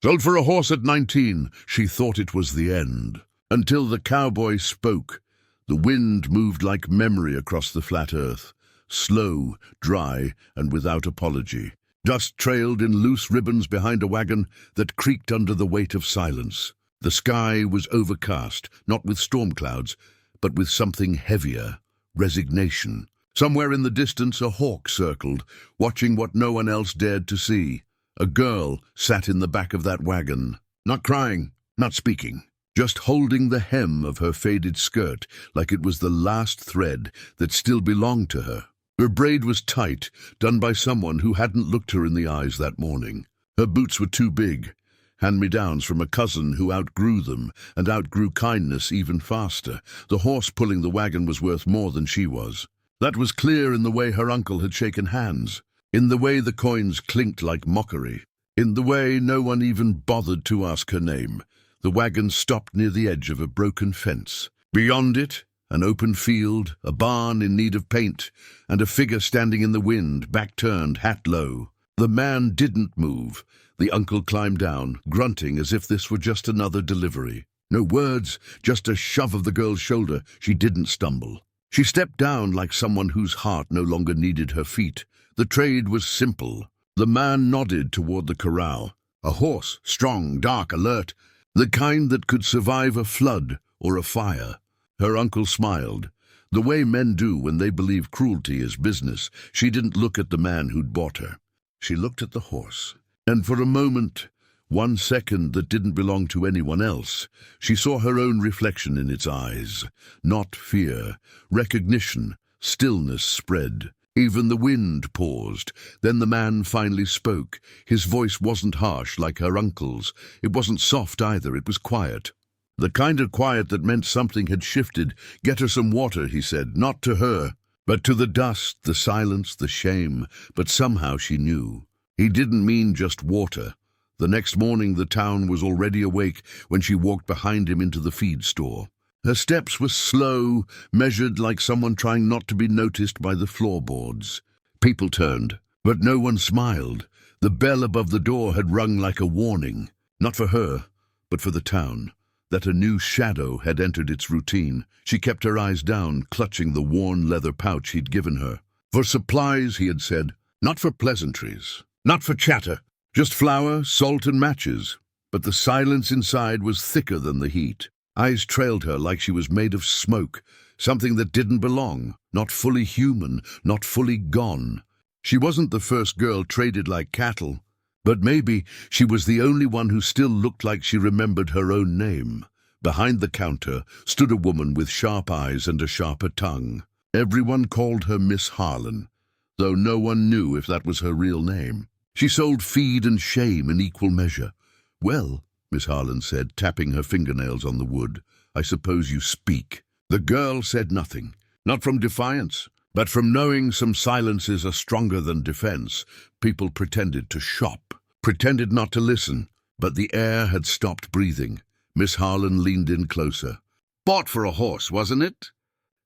Sold for a horse at 19. She thought it was the end. Until the cowboy spoke. The wind moved like memory across the flat earth. Slow, dry, and without apology. Dust trailed in loose ribbons behind a wagon that creaked under the weight of silence. The sky was overcast, not with storm clouds, but with something heavier, resignation. Somewhere in the distance a hawk circled, watching what no one else dared to see. A girl sat in the back of that wagon, not crying, not speaking, just holding the hem of her faded skirt like it was the last thread that still belonged to her. Her braid was tight, done by someone who hadn't looked her in the eyes that morning. Her boots were too big, hand-me-downs from a cousin who outgrew them and outgrew kindness even faster. The horse pulling the wagon was worth more than she was. That was clear in the way her uncle had shaken hands, in the way the coins clinked like mockery, in the way no one even bothered to ask her name. The wagon stopped near the edge of a broken fence. Beyond it, an open field, a barn in need of paint, and a figure standing in the wind, back turned, hat low. The man didn't move. The uncle climbed down, grunting as if this were just another delivery. No words, just a shove of the girl's shoulder. She didn't stumble. She stepped down like someone whose heart no longer needed her feet. The trade was simple. The man nodded toward the corral. A horse, strong, dark, alert, the kind that could survive a flood or a fire. Her uncle smiled, the way men do when they believe cruelty is business. She didn't look at the man who'd bought her. She looked at the horse, and for a moment, 1 second that didn't belong to anyone else, she saw her own reflection in its eyes. Not fear, recognition, stillness spread. Even the wind paused. Then the man finally spoke. His voice wasn't harsh like her uncle's. It wasn't soft either, it was quiet. The kind of quiet that meant something had shifted. "Get her some water," he said, not to her, but to the dust, the silence, the shame. But somehow she knew. He didn't mean just water. The next morning the town was already awake when she walked behind him into the feed store. Her steps were slow, measured like someone trying not to be noticed by the floorboards. People turned, but no one smiled. The bell above the door had rung like a warning, not for her, but for the town. That a new shadow had entered its routine. She kept her eyes down, clutching the worn leather pouch he'd given her. For supplies, he had said, not for pleasantries, not for chatter, just flour, salt, and matches. But the silence inside was thicker than the heat. Eyes trailed her like she was made of smoke, something that didn't belong, not fully human, not fully gone. She wasn't the first girl traded like cattle. But maybe she was the only one who still looked like she remembered her own name. Behind the counter stood a woman with sharp eyes and a sharper tongue. Everyone called her Miss Harlan, though no one knew if that was her real name. She sold feed and shame in equal measure. "Well," Miss Harlan said, tapping her fingernails on the wood, "I suppose you speak." The girl said nothing, not from defiance, but from knowing some silences are stronger than defense. People pretended to shop, pretended not to listen, but the air had stopped breathing. Miss Harlan leaned in closer. "Bought for a horse, wasn't it?"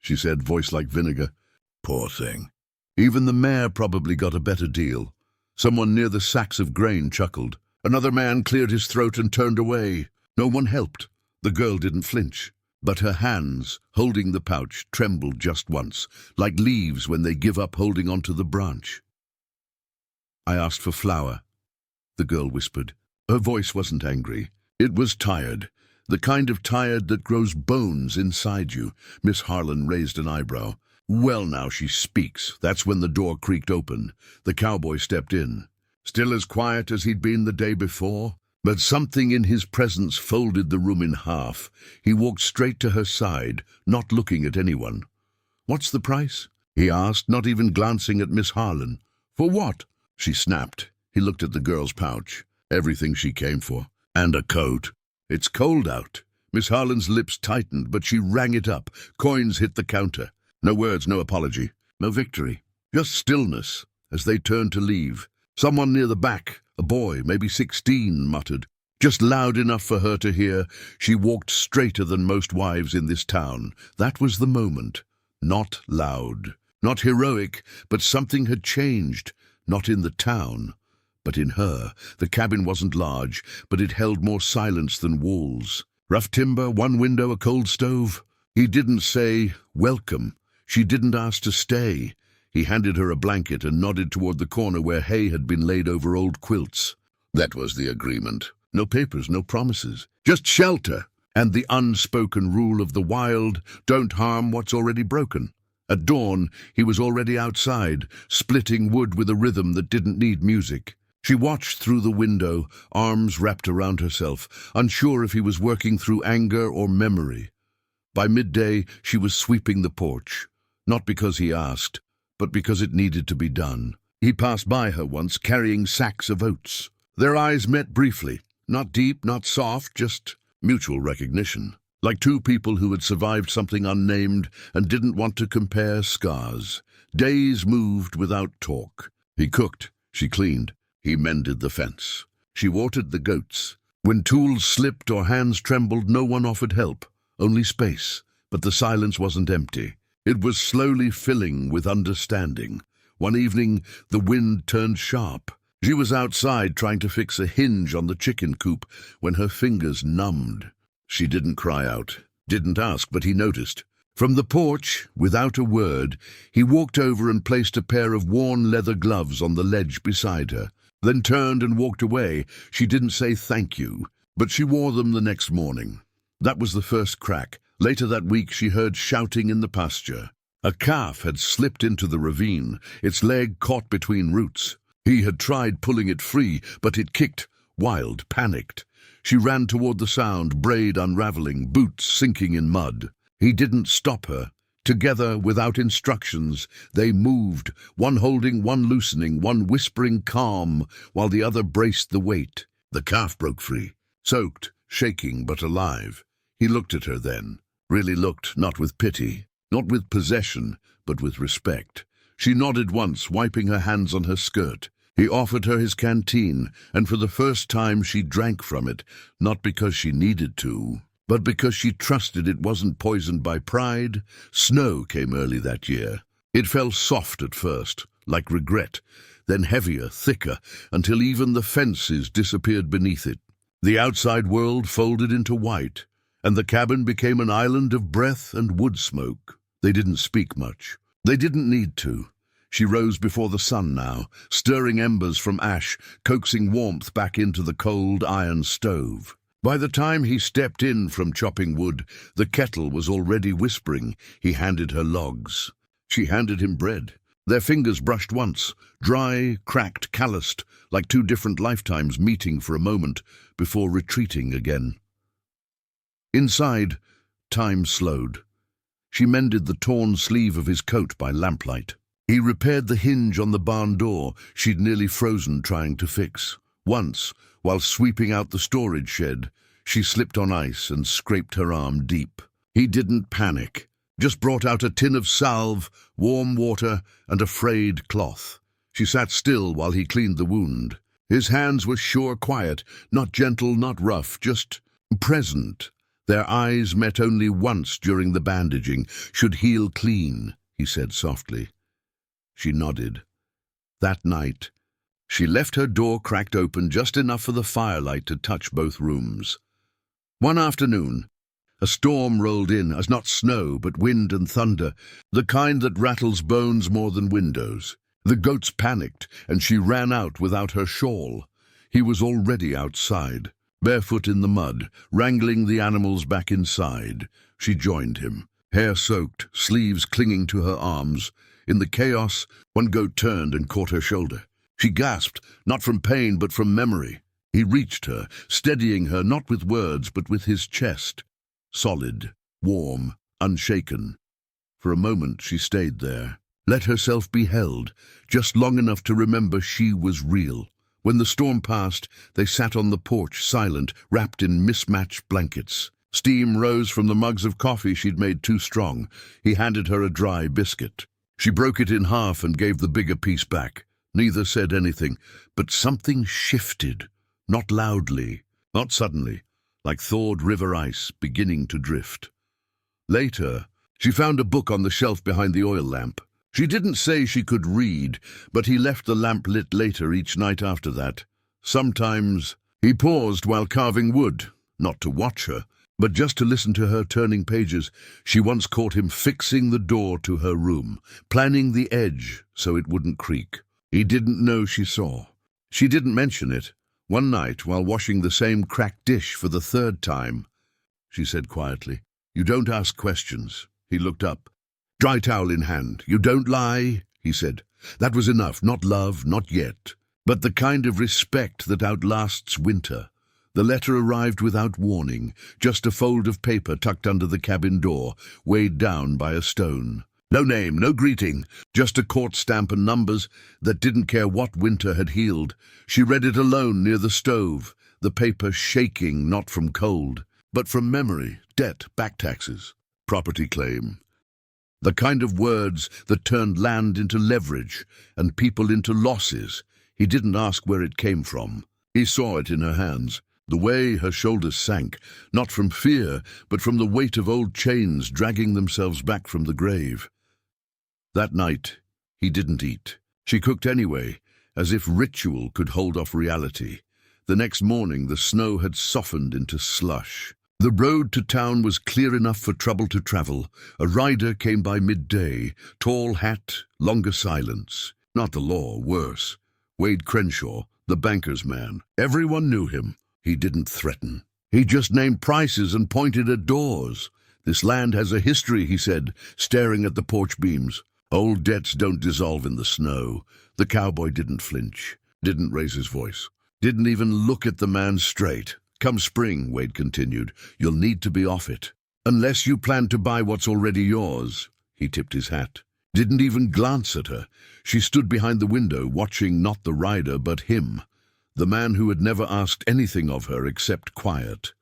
she said, voice like vinegar. "Poor thing." Even the mayor probably got a better deal. Someone near the sacks of grain chuckled. Another man cleared his throat and turned away. No one helped. The girl didn't flinch. But her hands, holding the pouch, trembled just once, like leaves when they give up holding onto the branch. "I asked for flour," the girl whispered. Her voice wasn't angry. It was tired, the kind of tired that grows bones inside you. Miss Harlan raised an eyebrow. "Well, now she speaks." That's when the door creaked open. The cowboy stepped in, still as quiet as he'd been the day before. But something in his presence folded the room in half. He walked straight to her side, not looking at anyone. "What's the price?" he asked, not even glancing at Miss Harlan. "For what?" she snapped. He looked at the girl's pouch. Everything she came for. And a coat. "It's cold out." Miss Harlan's lips tightened, but she rang it up. Coins hit the counter. No words, no apology, no victory. Just stillness as they turned to leave. Someone near the back, a boy, maybe 16, muttered, just loud enough for her to hear. She walked straighter than most wives in this town. That was the moment. Not loud, not heroic, but something had changed. Not in the town, But in her, the cabin wasn't large, but it held more silence than walls. Rough timber, one window, a cold stove. He didn't say, "Welcome." She didn't ask to stay. He handed her a blanket and nodded toward the corner where hay had been laid over old quilts. That was the agreement. No papers, no promises. Just shelter and the unspoken rule of the wild: don't harm what's already broken. At dawn, he was already outside, splitting wood with a rhythm that didn't need music. She watched through the window, arms wrapped around herself, unsure if he was working through anger or memory. By midday, she was sweeping the porch, not because he asked, but because it needed to be done. He passed by her once, carrying sacks of oats. Their eyes met briefly, not deep, not soft, just mutual recognition. Like two people who had survived something unnamed and didn't want to compare scars. Days moved without talk. He cooked, she cleaned, he mended the fence. She watered the goats. When tools slipped or hands trembled, no one offered help, only space. But the silence wasn't empty. It was slowly filling with understanding. One evening, the wind turned sharp. She was outside trying to fix a hinge on the chicken coop when her fingers numbed. She didn't cry out, didn't ask, but he noticed. From the porch, without a word, he walked over and placed a pair of worn leather gloves on the ledge beside her, then turned and walked away. She didn't say thank you, but she wore them the next morning. That was the first crack. Later that week, she heard shouting in the pasture. A calf had slipped into the ravine, its leg caught between roots. He had tried pulling it free, but it kicked, wild, panicked. She ran toward the sound, braid unraveling, boots sinking in mud. He didn't stop her. Together, without instructions, they moved, one holding, one loosening, one whispering calm, while the other braced the weight. The calf broke free, soaked, shaking, but alive. He looked at her then. Really looked, not with pity, not with possession, but with respect. She nodded once, wiping her hands on her skirt. He offered her his canteen, and for the first time she drank from it, not because she needed to, but because she trusted it wasn't poisoned by pride. Snow came early that year. It fell soft at first, like regret, then heavier, thicker, until even the fences disappeared beneath it. The outside world folded into white, and the cabin became an island of breath and wood smoke. They didn't speak much. They didn't need to. She rose before the sun now, stirring embers from ash, coaxing warmth back into the cold iron stove. By the time he stepped in from chopping wood, the kettle was already whispering. He handed her logs. She handed him bread. Their fingers brushed once, dry, cracked, calloused, like two different lifetimes meeting for a moment before retreating again. Inside, time slowed. She mended the torn sleeve of his coat by lamplight. He repaired the hinge on the barn door she'd nearly frozen trying to fix. Once, while sweeping out the storage shed, she slipped on ice and scraped her arm deep. He didn't panic, just brought out a tin of salve, warm water, and a frayed cloth. She sat still while he cleaned the wound. His hands were sure quiet, not gentle, not rough, just present. Their eyes met only once during the bandaging. "Should heal clean," he said softly. She nodded. That night, she left her door cracked open just enough for the firelight to touch both rooms. One afternoon, a storm rolled in, as not snow, but wind and thunder, the kind that rattles bones more than windows. The goats panicked, and she ran out without her shawl. He was already outside, barefoot in the mud, wrangling the animals back inside. She joined him, hair soaked, sleeves clinging to her arms. In the chaos, one goat turned and caught her shoulder. She gasped, not from pain but from memory. He reached her, steadying her not with words but with his chest. Solid, warm, unshaken. For a moment she stayed there, let herself be held, just long enough to remember she was real. When the storm passed, they sat on the porch, silent, wrapped in mismatched blankets. Steam rose from the mugs of coffee she'd made too strong. He handed her a dry biscuit. She broke it in half and gave the bigger piece back. Neither said anything, but something shifted, not loudly, not suddenly, like thawed river ice beginning to drift. Later, she found a book on the shelf behind the oil lamp. She didn't say she could read, but he left the lamp lit later each night after that. Sometimes he paused while carving wood, not to watch her, but just to listen to her turning pages. She once caught him fixing the door to her room, planning the edge so it wouldn't creak. He didn't know she saw. She didn't mention it. One night, while washing the same cracked dish for the third time, she said quietly, "You don't ask questions." He looked up, dry towel in hand. "You don't lie," he said. That was enough, not love, not yet, but the kind of respect that outlasts winter. The letter arrived without warning, just a fold of paper tucked under the cabin door, weighed down by a stone. No name, no greeting, just a court stamp and numbers that didn't care what winter had healed. She read it alone near the stove, the paper shaking not from cold, but from memory, debt, back taxes, property claim. The kind of words that turned land into leverage and people into losses. He didn't ask where it came from. He saw it in her hands, the way her shoulders sank, not from fear, but from the weight of old chains dragging themselves back from the grave. That night, he didn't eat. She cooked anyway, as if ritual could hold off reality. The next morning, the snow had softened into slush. The road to town was clear enough for trouble to travel. A rider came by midday, tall hat, longer silence. Not the law, worse. Wade Crenshaw, the banker's man. Everyone knew him. He didn't threaten. He just named prices and pointed at doors. "This land has a history," he said, staring at the porch beams. "Old debts don't dissolve in the snow." The cowboy didn't flinch, didn't raise his voice, didn't even look at the man straight. "Come spring," Wade continued, "you'll need to be off it. Unless you plan to buy what's already yours." He tipped his hat. Didn't even glance at her. She stood behind the window, watching not the rider but him, the man who had never asked anything of her except quiet.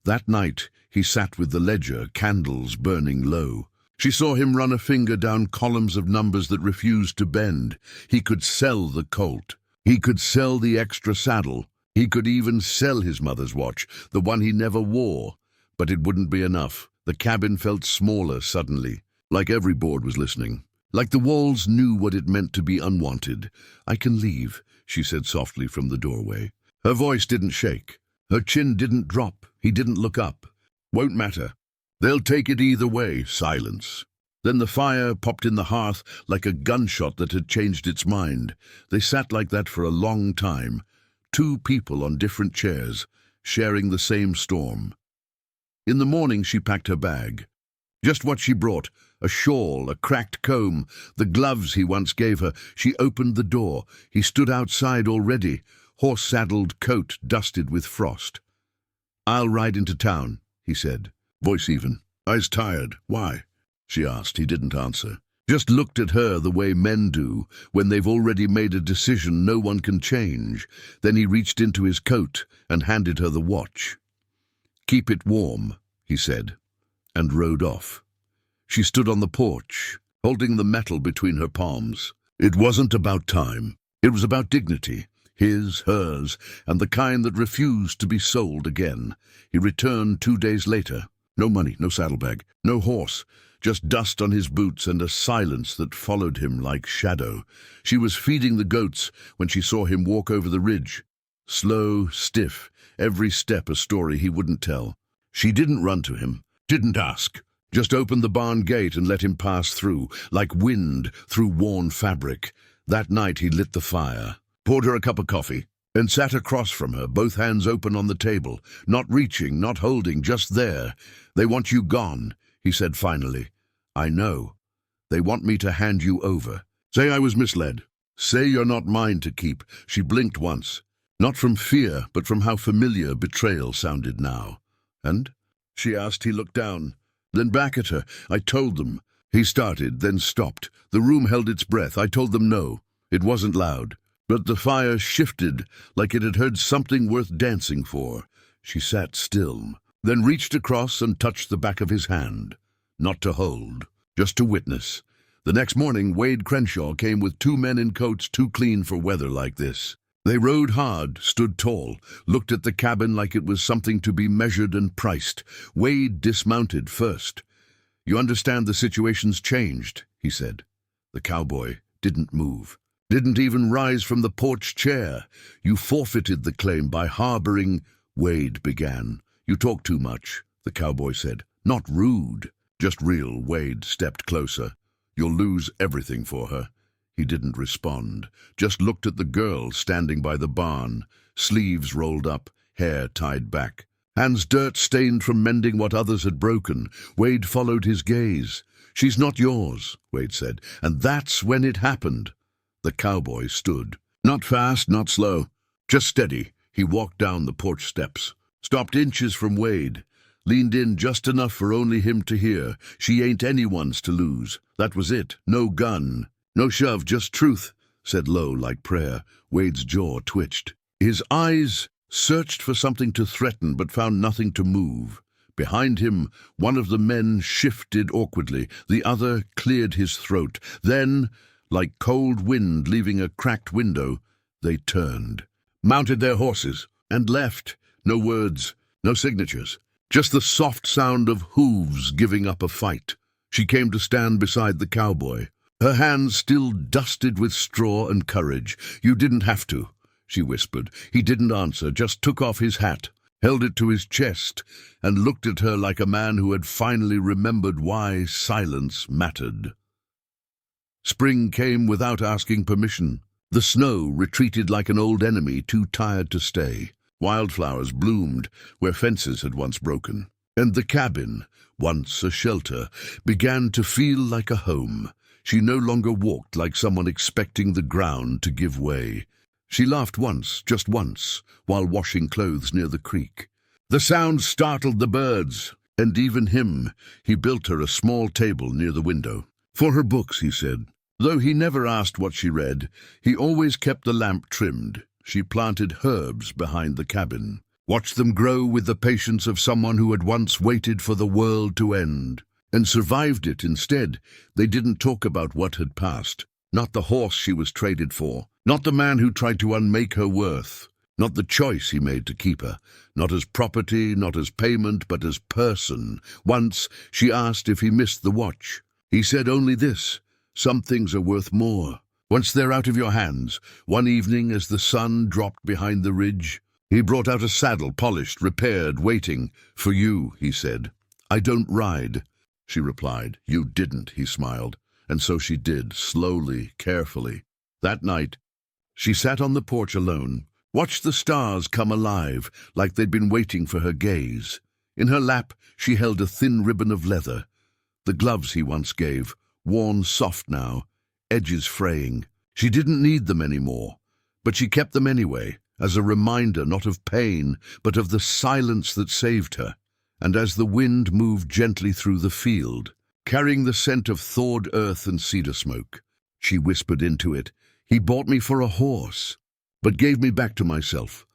That night, he sat with the ledger, candles burning low. She saw him run a finger down columns of numbers that refused to bend. He could sell the colt. He could sell the extra saddle. He could even sell his mother's watch, the one he never wore. But it wouldn't be enough. The cabin felt smaller suddenly, like every board was listening. Like the walls knew what it meant to be unwanted. "I can leave," she said softly from the doorway. Her voice didn't shake. Her chin didn't drop. He didn't look up. "Won't matter. They'll take it either way." Silence. Then the fire popped in the hearth like a gunshot that had changed its mind. They sat like that for a long time. Two people on different chairs, sharing the same storm. In the morning she packed her bag. Just what she brought, a shawl, a cracked comb, the gloves he once gave her. She opened the door. He stood outside already, horse-saddled, coat dusted with frost. "I'll ride into town," he said, voice even. "I's tired." "Why?" she asked. He didn't answer. Just looked at her the way men do, when they've already made a decision no one can change. Then he reached into his coat and handed her the watch. "Keep it warm," he said, and rode off. She stood on the porch, holding the metal between her palms. It wasn't about time. It was about dignity, his, hers, and the kind that refused to be sold again. He returned 2 days later. No money, no saddlebag, no horse. Just dust on his boots and a silence that followed him like shadow. She was feeding the goats when she saw him walk over the ridge. Slow, stiff, every step a story he wouldn't tell. She didn't run to him, didn't ask. Just opened the barn gate and let him pass through, like wind through worn fabric. That night he lit the fire, poured her a cup of coffee, and sat across from her, both hands open on the table, not reaching, not holding, just there. "They want you gone," he said finally. "I know. They want me to hand you over. Say I was misled. Say you're not mine to keep." She blinked once, not from fear, but from how familiar betrayal sounded now. "And?" she asked. He looked down, then back at her. "I told them." He started, then stopped. The room held its breath. "I told them no." It wasn't loud, but the fire shifted like it had heard something worth dancing for. She sat still, then reached across and touched the back of his hand. Not to hold, just to witness. The next morning, Wade Crenshaw came with 2 men in coats too clean for weather like this. They rode hard, stood tall, looked at the cabin like it was something to be measured and priced. Wade dismounted first. "You understand the situation's changed," he said. The cowboy didn't move, didn't even rise from the porch chair. You forfeited the claim by harboring, Wade began. You talk too much, the cowboy said. Not rude, just real. Wade stepped closer. You'll lose everything for her. He didn't respond, just looked at the girl standing by the barn, sleeves rolled up, hair tied back. Hands dirt-stained from mending what others had broken. Wade followed his gaze. She's not yours, Wade said, and that's when it happened. The cowboy stood. Not fast, not slow, just steady. He walked down the porch steps, stopped inches from Wade, leaned in just enough for only him to hear. She ain't anyone's to lose. That was it. No gun, no shove, just truth, said low like prayer. Wade's jaw twitched. His eyes searched for something to threaten but found nothing to move. Behind him, one of the men shifted awkwardly. The other cleared his throat. Then, like cold wind leaving a cracked window, they turned, mounted their horses, and left. No words, no signatures, just the soft sound of hooves giving up a fight. She came to stand beside the cowboy, her hands still dusted with straw and courage. You didn't have to, she whispered. He didn't answer, just took off his hat, held it to his chest, and looked at her like a man who had finally remembered why silence mattered. Spring came without asking permission. The snow retreated like an old enemy too tired to stay. Wildflowers bloomed where fences had once broken. And the cabin, once a shelter, began to feel like a home. She no longer walked like someone expecting the ground to give way. She laughed once, just once, while washing clothes near the creek. The sound startled the birds, and even him. He built her a small table near the window. For her books, he said. Though he never asked what she read, he always kept the lamp trimmed. She planted herbs behind the cabin, watched them grow with the patience of someone who had once waited for the world to end, and survived it instead. They didn't talk about what had passed, not the horse she was traded for, not the man who tried to unmake her worth, not the choice he made to keep her, not as property, not as payment, but as person. Once she asked if he missed the watch. He said only this: some things are worth more once they're out of your hands. One evening, as the sun dropped behind the ridge, he brought out a saddle, polished, repaired, waiting. For you, he said. I don't ride, she replied. You didn't, he smiled. And so she did, slowly, carefully. That night, she sat on the porch alone, watched the stars come alive, like they'd been waiting for her gaze. In her lap, she held a thin ribbon of leather, the gloves he once gave, worn soft now, edges fraying. She didn't need them anymore, but she kept them anyway, as a reminder not of pain, but of the silence that saved her. And as the wind moved gently through the field, carrying the scent of thawed earth and cedar smoke, she whispered into it, he bought me for a horse, but gave me back to myself.